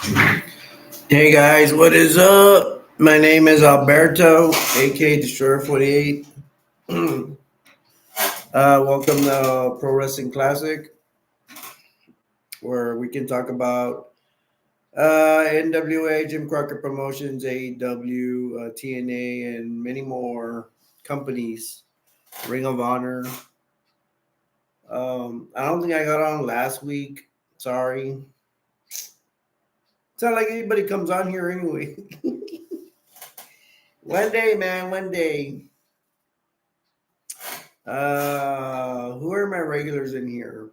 Hey guys, what is up? My name is Alberto, aka Destroyer 48. Welcome to Pro Wrestling Classic, where we can talk about NWA, Jim Crockett Promotions, AEW, TNA, and many more companies. Ring of Honor. I don't think I got on last week. Sorry. It's not like anybody comes on here anyway. One day, man, one day. Who are my regulars in here?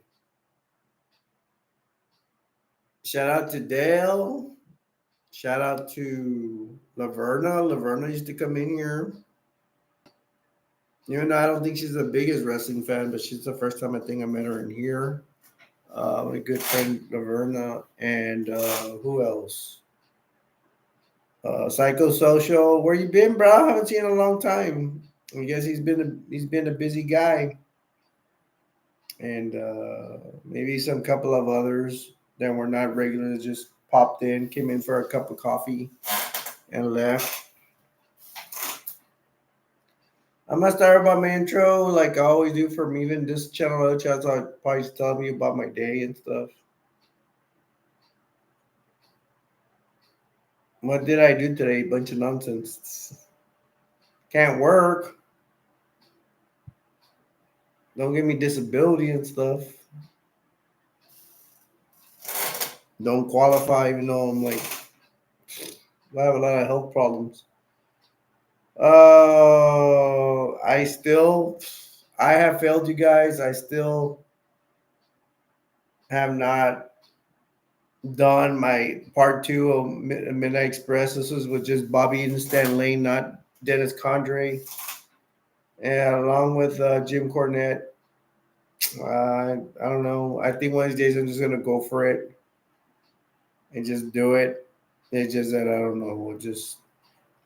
Shout out to Dale. Shout out to Laverna. Laverna used to come in here. Even though I don't think she's the biggest wrestling fan, but she's the first time I think I met her in here. My good friend Laverna. And who else? Psychosocial. Where you been, bro? I haven't seen you in a long time. I guess he's been a busy guy. And maybe some couple of others that were not regulars just popped in, came in for a cup of coffee, and left. I'm gonna start about my intro like I always do from even this channel, other channels. I probably just tell me about my day and stuff. What did I do today? Bunch of nonsense. Can't work. Don't give me disability and stuff. Don't qualify even though I'm like I have a lot of health problems. I have failed you guys. I still have not done my part two of Midnight Express. This was with just Bobby and Stan Lane, not Dennis Condrey, and along with Jim Cornette. I don't know. I think one of these days I'm just gonna go for it and just do it. It's just that I don't know.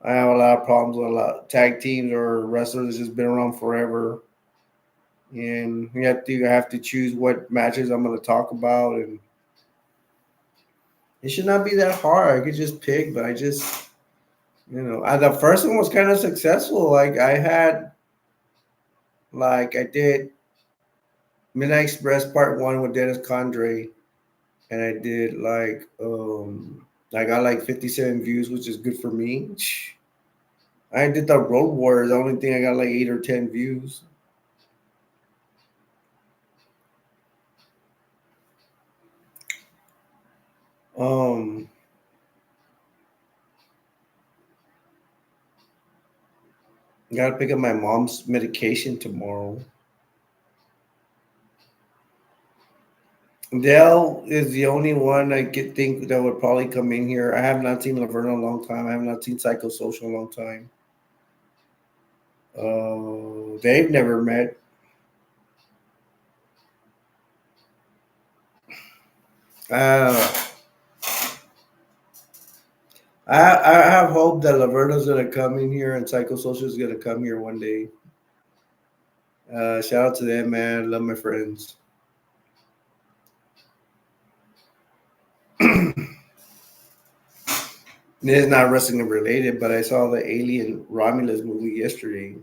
I have a lot of problems with a lot of tag teams or wrestlers that's just been around forever, and I have to choose what matches I'm gonna talk about, and it should not be that hard. I could just pick, but the first one was kind of successful. I did Midnight Express Part One with Dennis Condrey, and I got like 57 views, which is good for me. I did the Road Warriors. The only thing I got like 8 or 10 views. Um, Gotta pick up my mom's medication tomorrow. Dell is the only one I could think that would probably come in here. I have not seen Laverne in a long time. I have not seen Psychosocial in a long time. They've never met. Uh, I have hope that Laverna's gonna come in here and Psychosocial is gonna come here one day. Shout out to them, man. Love my friends. It's not wrestling related, but I saw the Alien Romulus movie yesterday.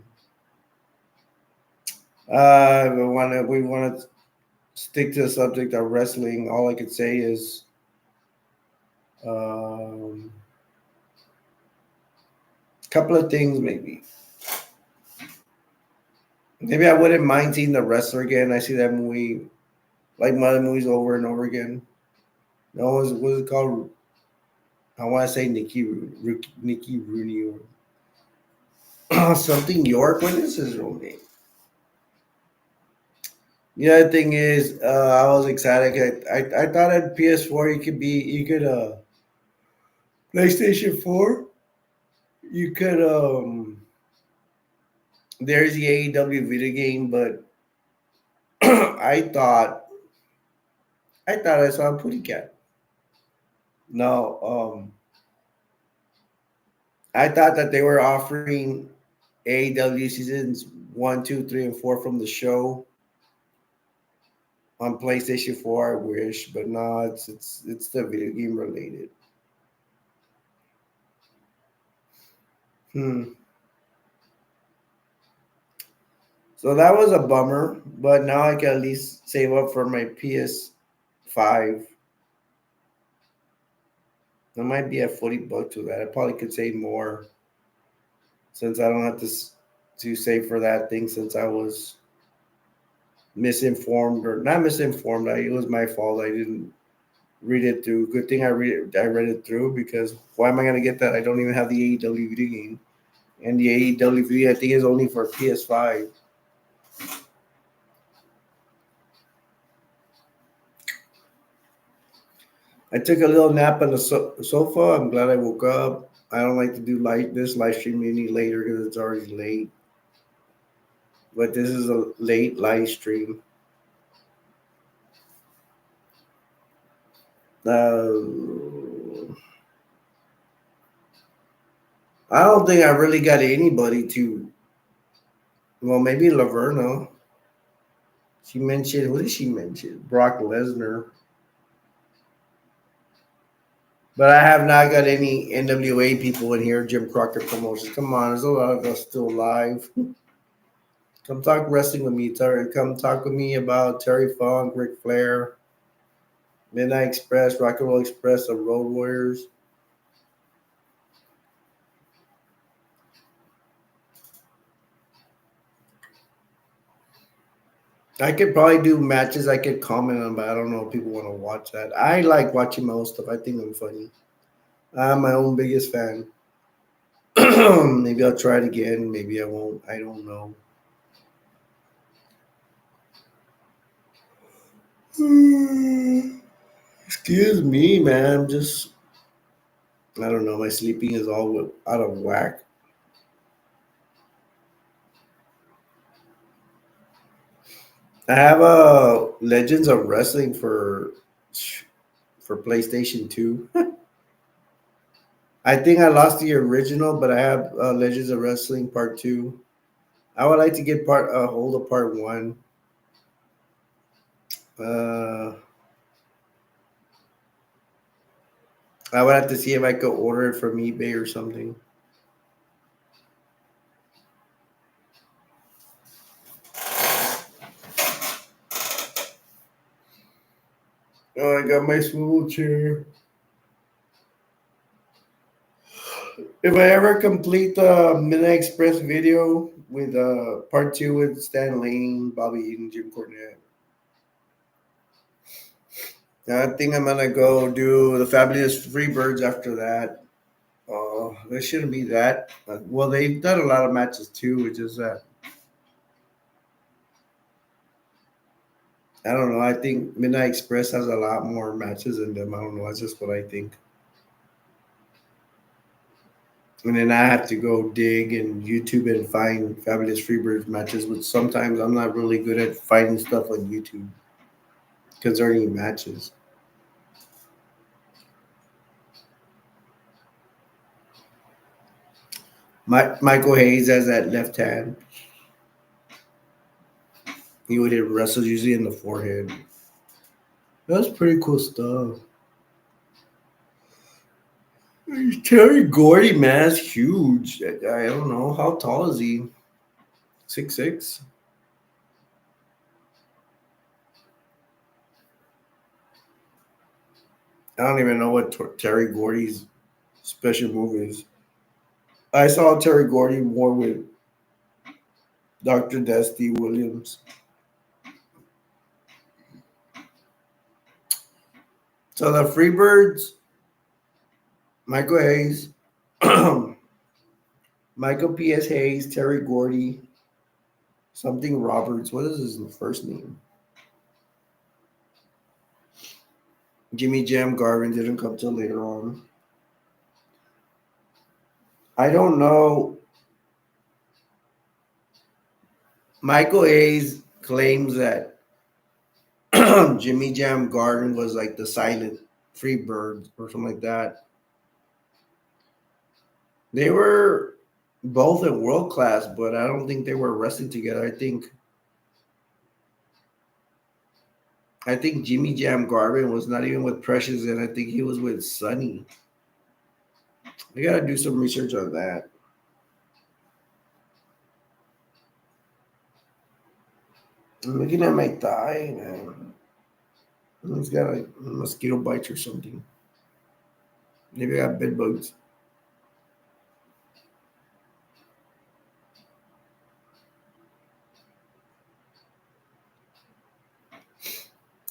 We want to stick to the subject of wrestling. All I could say is, a couple of things maybe. Maybe I wouldn't mind seeing the wrestler again. I see that movie, like my other movies, over and over again. No, what was it called? I want to say Nikki Rooney or something York. What is his real name? The other thing is, I was excited. I thought at PS4 you could PlayStation 4 you could there's the AEW video game, but I thought I saw a Putty Cat. No, I thought that they were offering AEW seasons 1, 2, 3, and 4 from the show on PlayStation 4. I wish, but no, it's the video game related. Hmm. So that was a bummer, but now I can at least save up for my PS5. That might be at $40 to that. I probably could save more since I don't have to save for that thing since I was misinformed or not misinformed. It was my fault. I didn't read it through. Good thing I read it through because why am I gonna get that? I don't even have the AEW video game, and the AEW video I think is only for PS5. I took a little nap on the sofa. I'm glad I woke up. I don't like to do this live stream any later because it's already late. But this is a late live stream. I don't think I really got anybody to. Well, maybe Laverna. She mentioned, what did she mention? Brock Lesnar. But I have not got any NWA people in here, Jim Crockett Promotions. Come on, there's a lot of us still alive. Come talk wrestling with me, Terry. Come talk with me about Terry Funk, Ric Flair, Midnight Express, Rock and Roll Express, the Road Warriors. I could probably do matches I could comment on, but I don't know if people want to watch that. I like watching my own stuff. I think I'm funny. I'm my own biggest fan. Maybe I'll try it again. Maybe I won't. I don't know. Excuse me, man. I'm just, I don't know. My sleeping is all out of whack. I have a Legends of Wrestling for PlayStation 2. I think I lost the original, but I have Legends of Wrestling Part 2. I would like to get hold of Part 1. Uh, I would have to see if I could order it from eBay or something. Oh, I got my swivel chair. If I ever complete the Midnight Express video with part two with Stan Lane, Bobby Eaton, Jim Cornette, I think I'm gonna go do the Fabulous Freebirds after that. There shouldn't be that. Well, they've done a lot of matches too. It's just that I don't know. I think Midnight Express has a lot more matches than them. I don't know. That's just what I think. And then I have to go dig and YouTube and find Fabulous Freebirds matches, which sometimes I'm not really good at finding stuff on YouTube because there aren't any matches. Michael Hayes has that left hand. He would hit wrestles usually in the forehead. That's pretty cool stuff. Terry Gordy, man, is huge. I don't know. How tall is he? 6'6"? I don't even know what Terry Gordy's special move is. I saw Terry Gordy more with Dr. Dusty Williams. So the Freebirds, Michael Hayes, Michael P.S. Hayes, Terry Gordy, something Roberts. What is his first name? Jimmy Jam Garvin didn't come till later on. I don't know. Michael Hayes claims that Jimmy Jam Garden was like the silent Freebird or something like that. They were both in world class, but I don't think they were wrestling together. I think Jimmy Jam Garvin was not even with Precious, and I think he was with Sonny. I gotta do some research on that. I'm looking at my thigh, man. It's got a mosquito bite or something. Maybe I got bed bugs.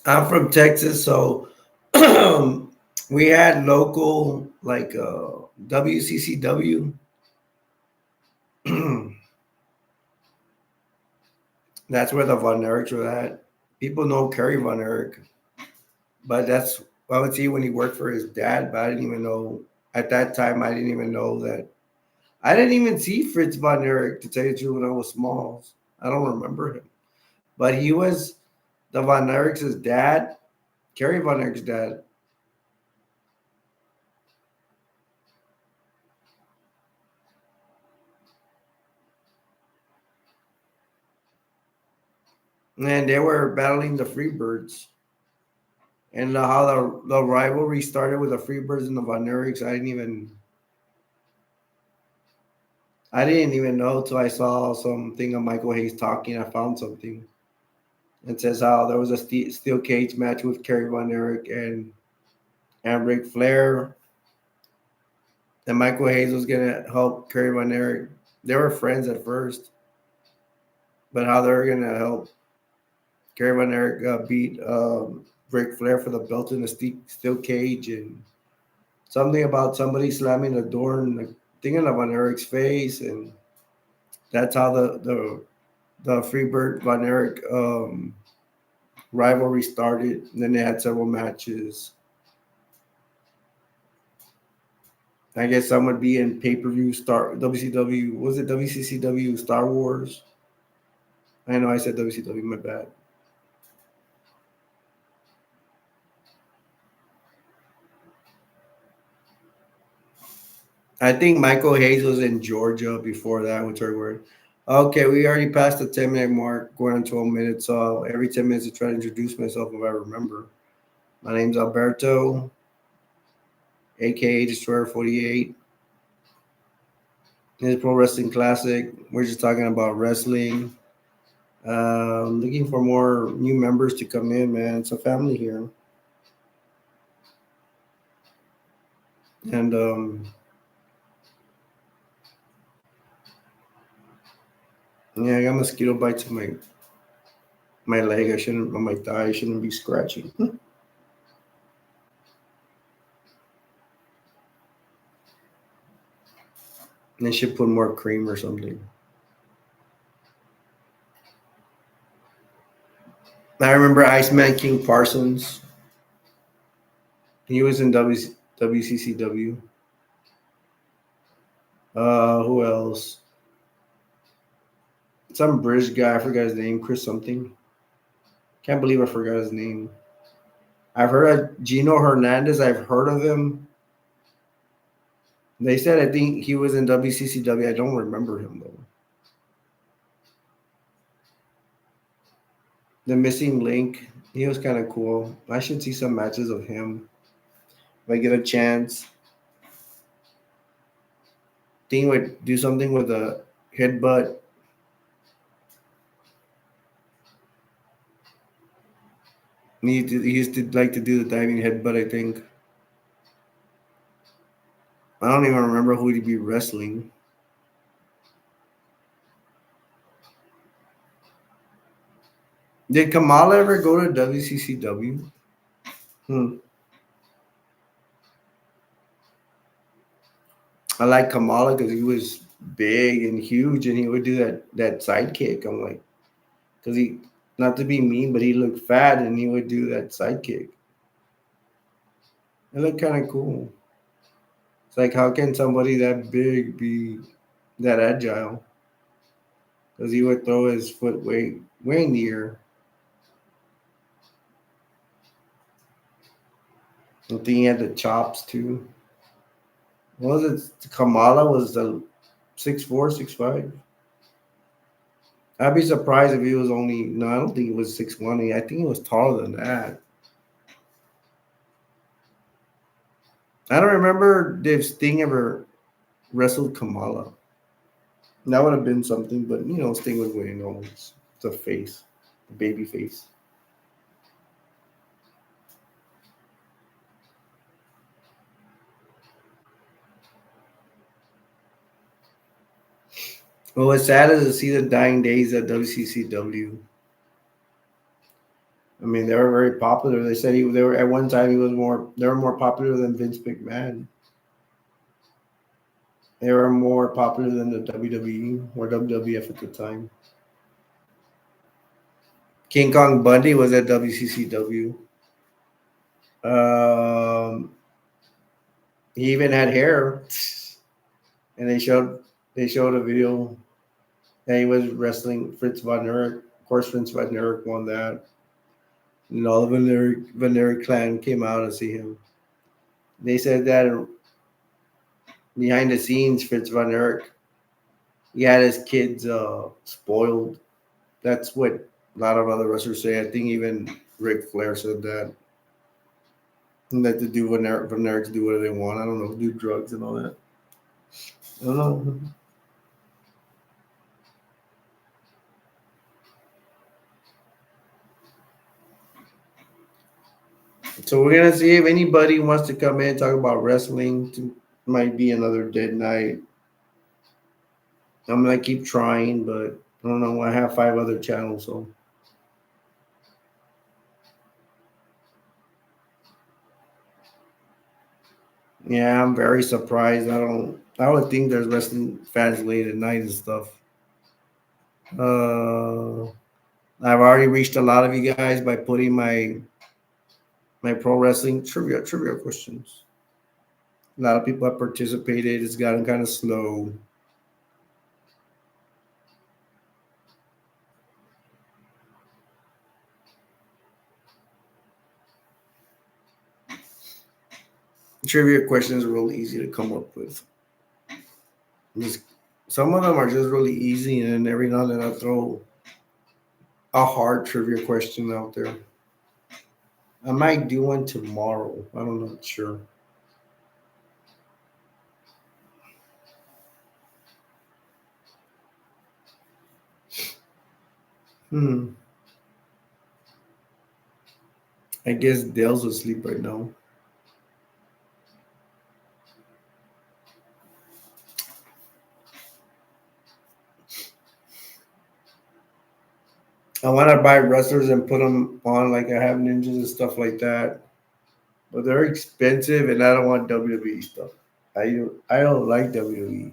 I'm from Texas, so we had local like WCCW. That's where the Von Erichs were at. People know Kerry Von Erich, but that's I would see when he worked for his dad. But I didn't even know at that time. I didn't even know that. I didn't even see Fritz Von Erich to tell you the truth when I was small. I don't remember him, but he was the Von Erichs' dad, Kerry Von Erich's dad. And they were battling the Freebirds. And how the rivalry started with the Freebirds and the Von Erichs, I didn't even know till I saw something of Michael Hayes talking. I found something. It says how there was a steel cage match with Kerry Von Erich and Ric Flair, and Michael Hayes was gonna help Kerry Von Erich. They were friends at first, but how they were gonna help Kerry Von Erich beat Ric Flair for the belt in the steel cage, and something about somebody slamming the door and the thing in Von Erich's face, and that's how the Freebird Von Erich rivalry started. And then they had several matches. I guess some would be in pay per view Star WCW. Was it WCCW Star Wars? I know I said WCW. My bad. I think Michael Hayes was in Georgia before that, which are where. Okay, we already passed the 10-minute mark, going on 12 minutes. So every 10 minutes I try to introduce myself if I remember. My name's Alberto, aka Destroyer 48. This is Pro Wrestling Classic. We're just talking about wrestling. Looking for more new members to come in, man. It's a family here. And yeah, I got mosquito bites on my leg. I shouldn't on my thigh. I shouldn't be scratching. And I should put more cream or something. I remember Iceman King Parsons. He was in WCCW. Who else? Some British guy. I forgot his name. Chris something. Can't believe I forgot his name. I've heard of Gino Hernandez. I've heard of him. They said I think he was in WCCW. I don't remember him though. The Missing Link. He was kind of cool. I should see some matches of him if I get a chance. Think would do something with a headbutt. He used to like to do the diving headbutt. I think. I don't even remember who he'd be wrestling. Did Kamala ever go to WCCW? Hmm. I like Kamala because he was big and huge, and he would do that sidekick. I'm like, because he not to be mean, but he looked fat, and he would do that sidekick. It looked kind of cool. It's like, how can somebody that big be that agile? Because he would throw his foot way in the air. I think he had the chops too. What was it? Kamala was the 6'4", 6'5". I'd be surprised if he was only. No, I don't think he was 6'1". I think he was taller than that. I don't remember if Sting ever wrestled Kamala. That would have been something, but Sting would win always. It's a face. babyface. Well, what's sad is to see the dying days of WCCW. I mean, they were very popular. They said they were at one time he was more. They were more popular than Vince McMahon. They were more popular than the WWE or WWF at the time. King Kong Bundy was at WCCW. Um, he even had hair, and they showed a video that he was wrestling Fritz von Erich. Of course, Fritz von Erich won that, and all the Von Erich clan came out to see him. They said that behind the scenes, Fritz von Erich he had his kids spoiled. That's what a lot of other wrestlers say. I think even Ric Flair said that. And that to do Von Erich to do whatever they want. I don't know, do drugs and all that. I don't know. So we're gonna see if anybody wants to come in and talk about wrestling. Might be another dead night. I'm gonna keep trying, but I don't know. I have 5 other channels, so yeah, I'm very surprised. I don't. I would think there's wrestling fans late at night and stuff. Uh, I've already reached a lot of you guys by putting my pro wrestling trivia questions. A lot of people have participated. It's gotten kind of slow. Trivia questions are real easy to come up with. Just, some of them are just really easy, and then every now and then I throw a hard trivia question out there. I might do one tomorrow. I don't know, sure. Hmm. I guess Dale's asleep right now. I want to buy wrestlers and put them on like I have ninjas and stuff like that, but they're expensive, and I don't want WWE stuff. I don't like WWE.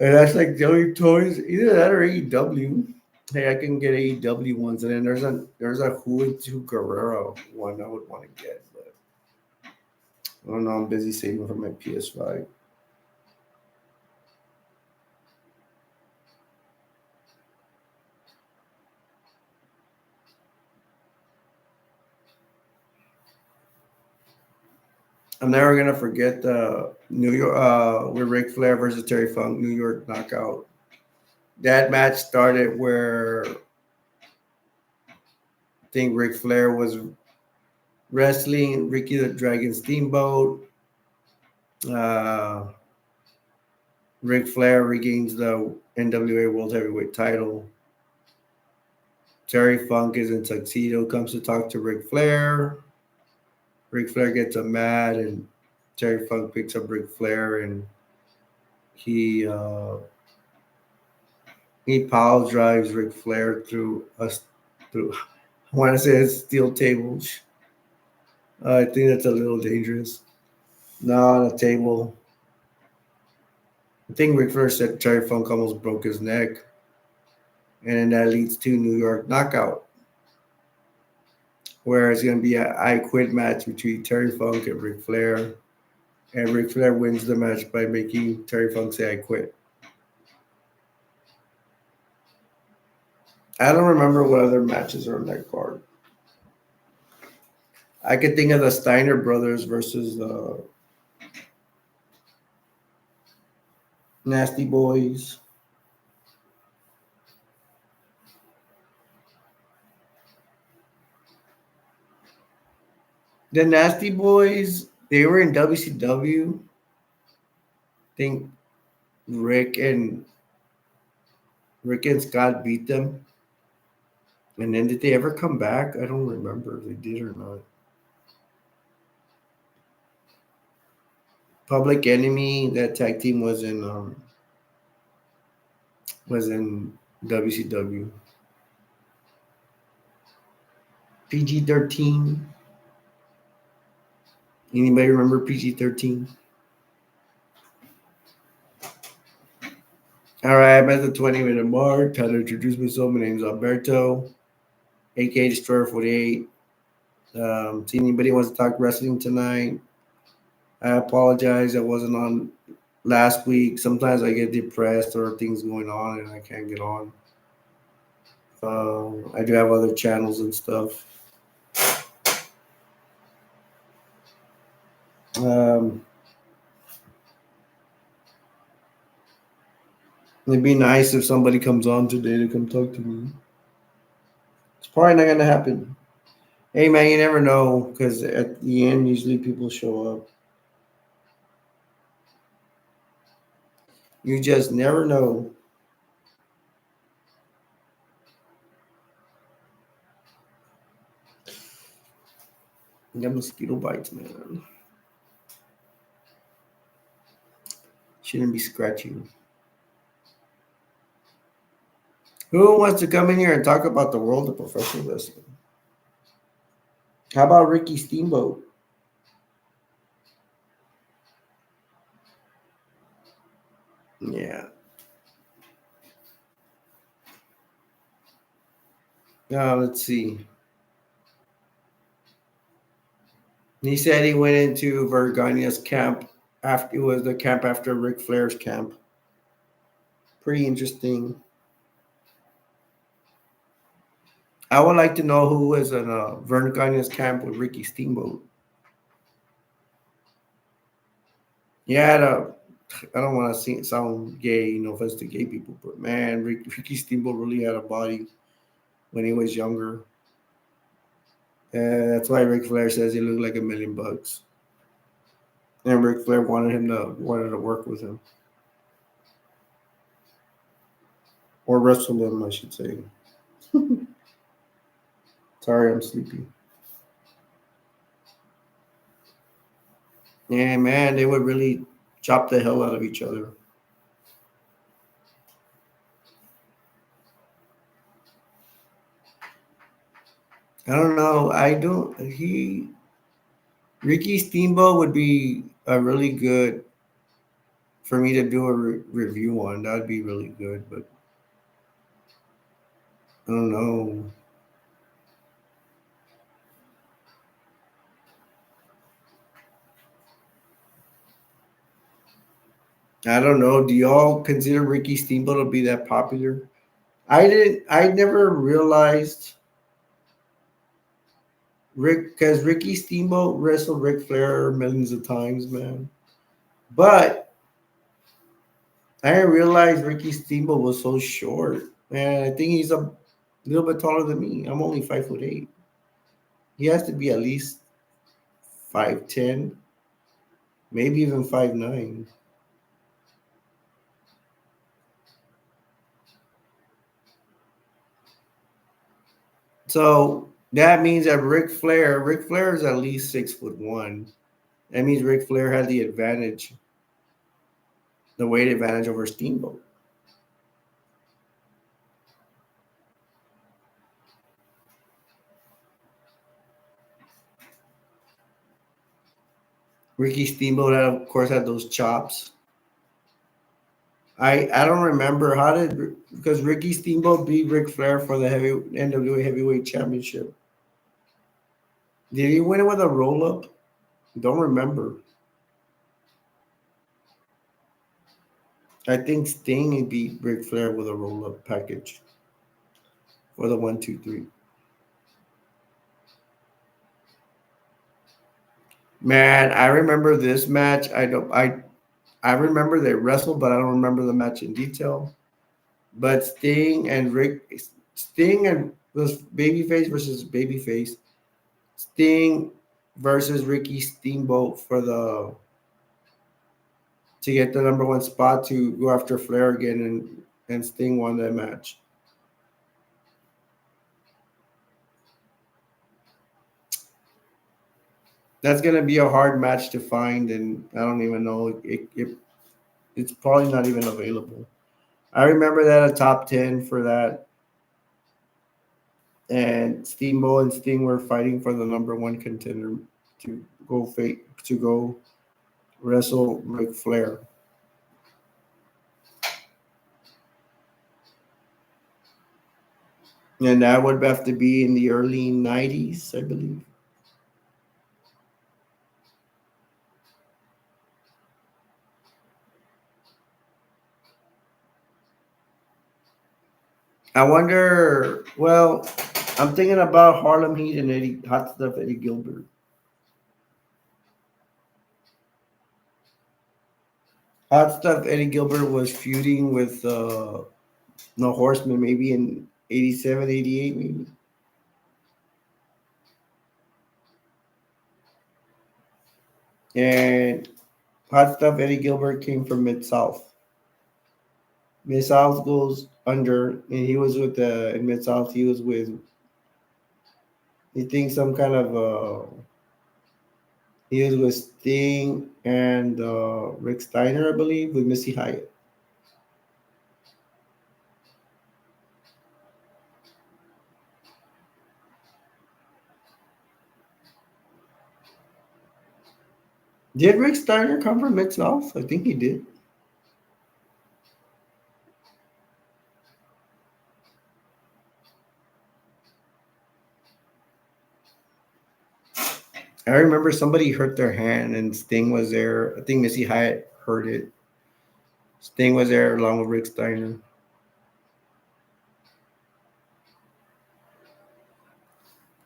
And that's like the only toys, either that or AEW. Hey, I can get AEW ones, and then there's a Who and Two Guerrero one I would want to get, but I don't know. I'm busy saving for my PS5. I'm never gonna forget the New York with Ric Flair versus Terry Funk New York Knockout. That match started where I think Ric Flair was wrestling Ricky the Dragon Steamboat. Uh, Ric Flair regains the NWA World Heavyweight title. Terry Funk is in tuxedo, comes to talk to Ric Flair. Ric Flair gets him mad, and Terry Funk picks up Ric Flair, and he uh, he pile drives Ric Flair through. I want to say it's steel table. I think that's a little dangerous. No, on a table. I think Ric Flair said Terry Funk almost broke his neck, and then that leads to New York Knockout, where it's going to be an I Quit match between Terry Funk and Ric Flair. And Ric Flair wins the match by making Terry Funk say I quit. I don't remember what other matches are on that card. I could think of the Steiner brothers versus the Nasty Boys. The Nasty Boys, they were in WCW. I think Rick and Rick and Scott beat them. And then did they ever come back? I don't remember if they did or not. Public Enemy, that tag team was in WCW. PG-13. Anybody remember PG-13? All right, I'm at the 20-minute mark. Time to introduce myself. My name is Alberto, aka Destroyer 48. See anybody wants to talk wrestling tonight? I apologize. I wasn't on last week. Sometimes I get depressed or things going on and I can't get on. I do have other channels and stuff. Um, it'd be nice if somebody comes on today to come talk to me. It's probably not gonna happen. Hey man, you never know because at the end, usually people show up. You just never know. That mosquito bites, man. Shouldn't be scratching. Who wants to come in here and talk about the world of professional wrestling? How about Ricky Steamboat? Yeah. Now let's see. He said he went into Vergania's camp after it was the camp after Ric Flair's camp. Pretty interesting. I would like to know who was in Vergania's camp with Ricky Steamboat. Yeah, I don't want to sound gay, no offense to gay people, but man, Ricky Steamboat really had a body when he was younger. That's why Ric Flair says he looked like $1,000,000. And Ric Flair wanted to work with him or wrestle him, I should say. Sorry, I'm sleepy. Yeah, man, they would really chop the hell out of each other. I don't know. I don't. Ricky Steamboat would be a really good for me to do a review on. That'd be really good, but I don't know. I don't know. Do y'all consider Ricky Steamboat to be that popular? I didn't. I never realized because Ricky Steamboat wrestled Ric Flair millions of times, man. But I didn't realize Ricky Steamboat was so short. Man, I think he's a little bit taller than me. I'm only 5'8". He has to be at least 5'10", maybe even 5'9". So that means that Ric Flair is at least 6'1". That means Ric Flair had the advantage, the weight advantage over Steamboat. Ricky Steamboat, of course, had those chops. I don't remember how did because Ricky Steamboat beat Ric Flair for the NWA Heavyweight Championship. Did he win it with a roll up? Don't remember. I think Sting beat Ric Flair with a roll up package for the 1, 2, 3. Man, I remember this match. I remember they wrestled, but I don't remember the match in detail. But Sting and was babyface versus babyface. Sting versus Ricky Steamboat for the to get the number one spot to go after Flair again, and Sting won that match. That's gonna be a hard match to find, and I don't even know it's probably not even available. I remember that a top 10 for that, and Steamboat and Sting were fighting for the number one contender to go wrestle Ric Flair, and that would have to be in the early '90s, I believe. I wonder. Well, I'm thinking about Harlem Heat and Eddie Hot Stuff Eddie Gilbert. Hot Stuff Eddie Gilbert was feuding with No Horseman maybe in 87, 88, maybe. And Hot Stuff Eddie Gilbert came from Mid South. Mid South goes under, and he was with the in Mid South. He was with, he thinks some kind of he was with Sting and Rick Steiner, I believe, with Missy Hyatt. Did Rick Steiner come from Mid South? I think he did. I remember somebody hurt their hand and Sting was there. I think Missy Hyatt hurt it. Sting was there along with Rick Steiner.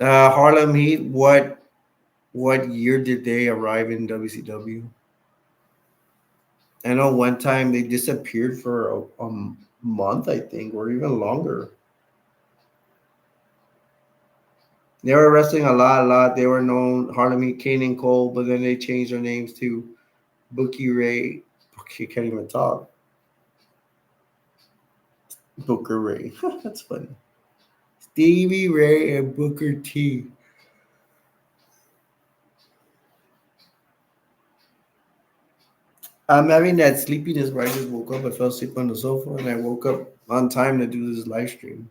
Harlem Heat. What year did they arrive in WCW? I know one time they disappeared for a month, I think, or even longer. They were wrestling a lot. They were known Harlem Heat, Kane and Cole, but then they changed their names to Bookie Ray. Bookie can't even talk. Booker Ray. That's funny. Stevie Ray and Booker T. I'm having that sleepiness where I just woke up. I fell asleep on the sofa and I woke up on time to do this live stream.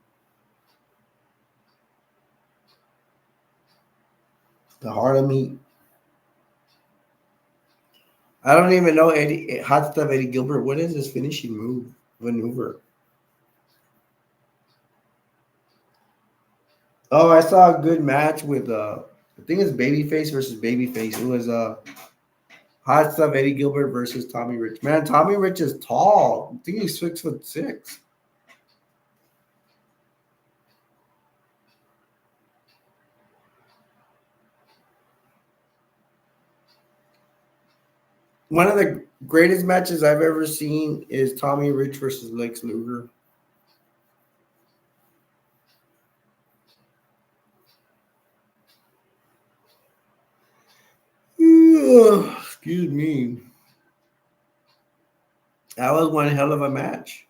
The Harlem Heat. I don't even know Eddie Hot Stuff Eddie Gilbert. What is his finishing move maneuver? Oh, I saw a good match with I think it's Babyface versus Babyface. It was Hot Stuff Eddie Gilbert versus Tommy Rich. Man, Tommy Rich is tall. I think he's 6'6". One of the greatest matches I've ever seen is Tommy Rich versus Lex Luger. Excuse me. That was one hell of a match.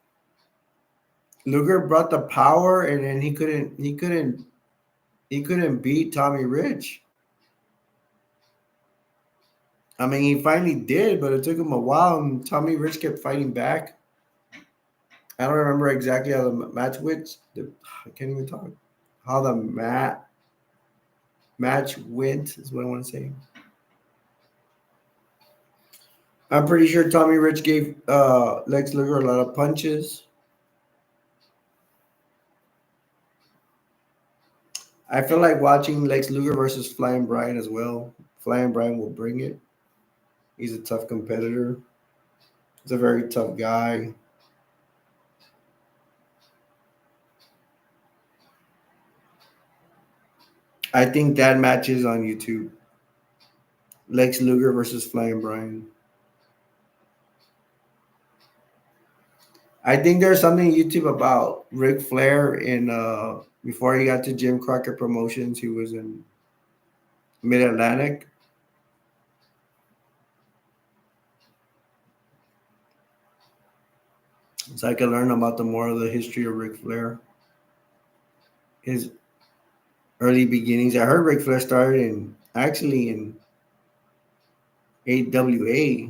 Luger brought the power, and then he couldn't beat Tommy Rich. I mean, he finally did, but it took him a while, and Tommy Rich kept fighting back. I don't remember exactly how the match went. I can't even talk. How the match went is what I want to say. I'm pretty sure Tommy Rich gave Lex Luger a lot of punches. I feel like watching Lex Luger versus Flying Brian as well. Flying Brian will bring it. He's a tough competitor. He's a very tough guy. I think that match is on YouTube. Lex Luger versus Flying Brian. I think there's something on YouTube about Ric Flair in before he got to Jim Crockett Promotions. He was in Mid Atlantic. So I can learn about the more of the history of Ric Flair. His early beginnings. I heard Ric Flair started in actually in AWA.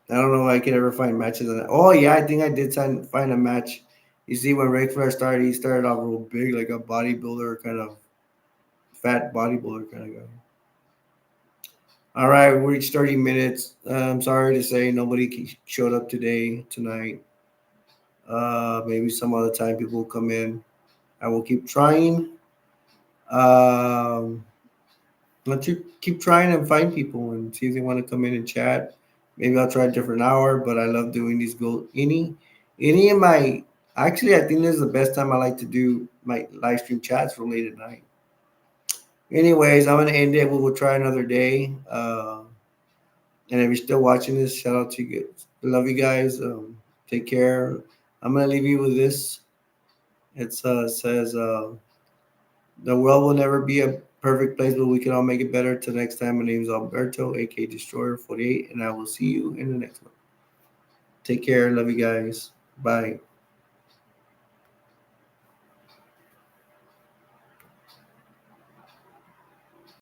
I don't know if I could ever find matches on that. Oh yeah, I think I did find a match. You see, when Ric Flair started, he started off real big, like a bodybuilder, kind of fat bodybuilder kind of guy. All right, we reached 30 minutes. I'm sorry to say nobody showed up tonight. Maybe some other time people will come in. I will keep trying. Um, let you keep trying and find people and see if they want to come in and chat. Maybe I'll try a different hour, but I love doing these any of my actually I think this is the best time I like to do my live stream chats for late at night. Anyways, I'm gonna end it. We will try another day. And if you're still watching this, shout out to you guys. I love you guys. Take care. I'm gonna leave you with this. It says the world will never be a perfect place, but we can all make it better. Till next time, my name is Alberto, aka Destroyer 48, and I will see you in the next one. Take care. Love you guys. Bye.